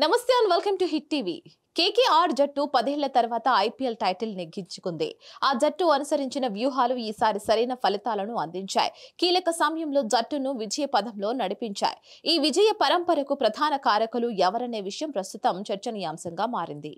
నమస్తే and welcome to hit TV. KKR జట్టు 10 ఏళ్ల తర్వాత ఐపీఎల్ టైటిల్ నెగ్గించుకుంది. ఆ జట్టు అనుసరించిన వ్యూహాలు ఈసారి సరైన ఫలితాలను అందించాయి. కీలక సమయంలో జట్టును విజయ పథంలో నడిపించాయి. ఈ విజయ పరంపరకు ప్రధాన కారకులు ఎవరనే విషయం ప్రస్తుతం చర్చనీయాంశంగా మారింది.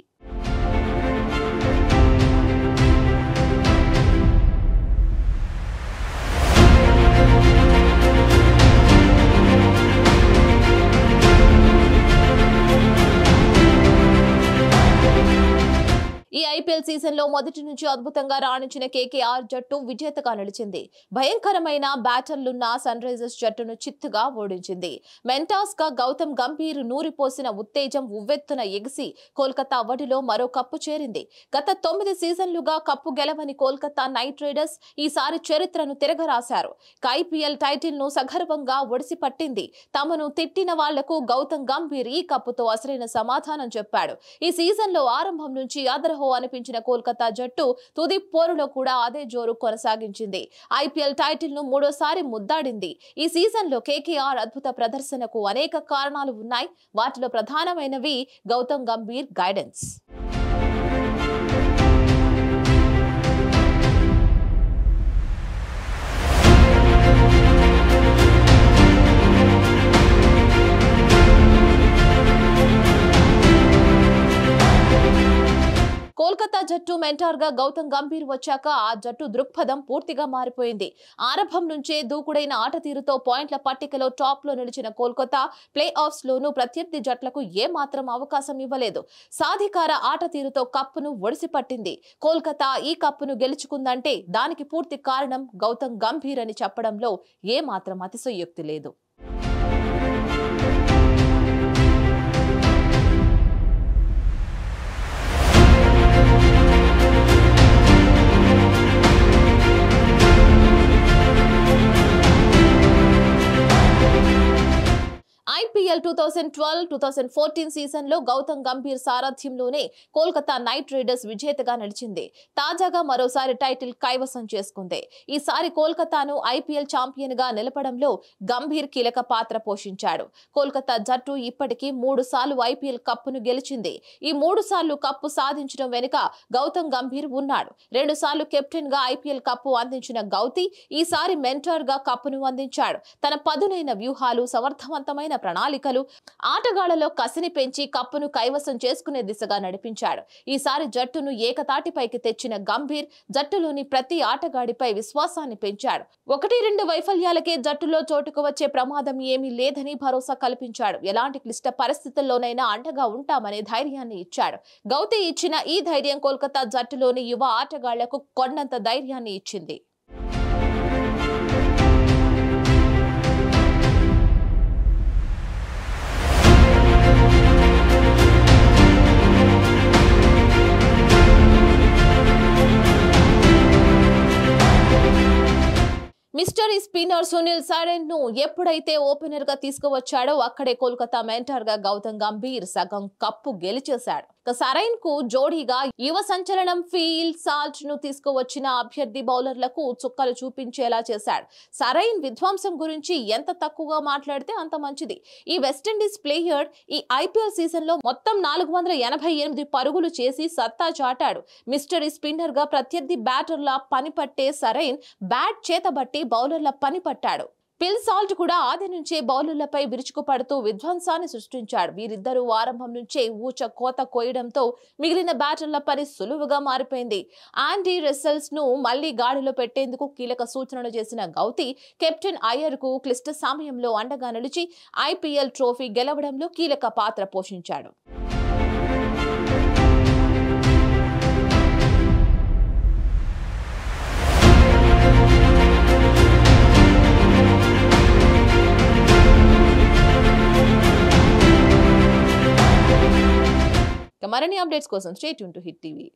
ఈ ఐపీఎల్ సీజన్ లో మొదటి నుంచి అద్భుతంగా రాణించిన కేకేఆర్ జట్టు విజేతగా నిలిచింది. భయంకరమైన బ్యాటర్లున్న సన్ రైజర్స్ జట్టును చిత్తుగా ఓడించింది. మెంటాస్ గా గౌతమ్ గంభీర్ నూరిపోసిన ఉత్తేజం ఉవ్వెత్తున ఎగిసి కోల్కతా వడిలో మరో కప్పు చేరింది. గత 9 సీజన్లుగా కప్పు గెలవని కోల్కతా నైట్ రైడర్స్ ఈసారి చరిత్రను తిరగరాశారు. ఐపీఎల్ టైటిల్ ను సగర్వంగా ఒడిసి పట్టింది. తమను తిట్టిన వాళ్లకు గౌతమ్ గంభీర్ ఈ కప్పుతో అసలైన సమాధానం చెప్పాడు. ఈ సీజన్ లో ఆరంభం నుంచి అదరహో అనిపించిన కోల్కతా జట్టు తుది పోరులో కూడా అదే జోరు కొనసాగించింది. ఐపీఎల్ టైటిల్ ను 3వ సారి ముద్దాడింది. ఈ సీజన్ లో కేకేఆర్ అద్భుత ప్రదర్శనకు అనేక కారణాలు ఉన్నాయి. వాటిలో ప్రధానమైనవి గౌతమ్ గంభీర్ గైడెన్స్. కోల్కతా జట్టు మెంటార్ గా గౌతమ్ గంభీర్ వచ్చాక ఆ జట్టు దృక్పథం పూర్తిగా మారిపోయింది. ఆరంభం నుంచే దూకుడైన ఆట తీరుతో పాయింట్ల పట్టికలో టాప్ లో నిలిచిన కోల్కతా ప్లే ఆఫ్స్ లోనూ ప్రత్యర్థి జట్లకు ఏమాత్రం అవకాశం ఇవ్వలేదు. సాధికార ఆట తీరుతో కప్పును ఒడిసిపట్టింది. కోల్కతా ఈ కప్పును గెలుచుకుందంటే దానికి పూర్తి కారణం గౌతమ్ గంభీర్ అని చెప్పడంలో ఏమాత్రం అతిశయోక్తి లేదు. ఐపీఎల్ 2012-2014 సీజన్ లో గౌతమ్ గంభీర్ సారథ్యంలోనే కోల్కతా నైట్ రైడర్స్ విజేతగా నిలిచింది. తాజాగా మరోసారి టైటిల్ కైవసం చేసుకుంది. ఈసారి కోల్కతాను ఐపీఎల్ ఛాంపియన్ గా నిలపడంలో గంభీర్ కీలక పాత్ర పోషించాడు. కోల్కతా జట్టు ఇప్పటికీ 3 సార్లు ఐపీఎల్ కప్పును గెలిచింది. ఈ 3 సార్లు కప్పు సాధించడం వెనుక గౌతమ్ గంభీర్ ఉన్నాడు. 2 సార్లు కెప్టెన్ గా ఐపీఎల్ కప్పు అందించిన గౌతీ ఈసారి మెంటర్ గా కప్పును అందించాడు. తన పదునైన వ్యూహాలు, సమర్థవంతమైన ప్రణాళికలు, ఆటగాళ్లలో కసిని పెంచి కప్పును కైవసం చేసుకునే దిశగా నడిపించాడు. ఈసారి జట్టును ఏకతాటిపైకి తెచ్చిన గంభీర్ జట్టులోని ప్రతి ఆటగాడిపై విశ్వాసాన్ని పెంచాడు. 1-2 వైఫల్యాలకే జట్టులో చోటుకు వచ్చే ప్రమాదం ఏమీ లేదని భరోసా కల్పించాడు. ఎలాంటి క్లిష్ట పరిస్థితుల్లోనైనా అండగా ఉంటామనే ధైర్యాన్ని ఇచ్చాడు. గౌతీ ఇచ్చిన ఈ ధైర్యం కోల్కతా జట్టులోని యువ ఆటగాళ్లకు కొండంత ధైర్యాన్ని ఇచ్చింది. మిస్టరీ స్పిన్నర్ సునీల్ సరైన్ ను ఎప్పుడైతే ఓపెనర్ గా తీసుకువచ్చాడో అక్కడే కోల్కతా మెంటర్ గా గౌతమ్ గంభీర్ సగం కప్పు గెలిచేశాడు. సరైన్ కు జోడీగా యువ సంచలనం ఫీల్ సాల్ట్ ను తీసుకువచ్చిన అభ్యర్థి బౌలర్లకు చుక్కలు చూపించేలా చేశాడు. సరైన్ విధ్వంసం గురించి ఎంత తక్కువగా మాట్లాడితే అంత మంచిది. ఈ వెస్టిండీస్ ప్లేయర్ ఈ ఐపీఎల్ సీజన్ లో మొత్తం 488 పరుగులు చేసి సత్తా చాటాడు. మిస్టరీ స్పిన్నర్ గా ప్రత్యర్థి బ్యాటర్ల పని పట్టే సరైన్ బ్యాట్ చేతబట్టి బౌలర్ల పని పట్టాడు. ఫిల్ సాల్ట్ కూడా ఆది నుంచే బౌలర్లపై విరుచుకుపడుతూ విధ్వంసాన్ని సృష్టించాడు. వీరిద్దరూ ఆరంభం నుంచే ఊచ కోత కోయడంతో మిగిలిన బ్యాటర్ల పని సులువుగా మారిపోయింది. ఆండీ రస్సెల్స్ ను మళ్లీ గాడిలో పెట్టేందుకు కీలక సూచనలు చేసిన గౌతీ కెప్టెన్ అయ్యర్ కు క్లిష్ట సమయంలో అండగా నిలిచి ఐపీఎల్ ట్రోఫీ గెలవడంలో కీలక పాత్ర పోషించాడు. మరిన్ని అప్డేట్స్ కోసం stay tune to hit TV.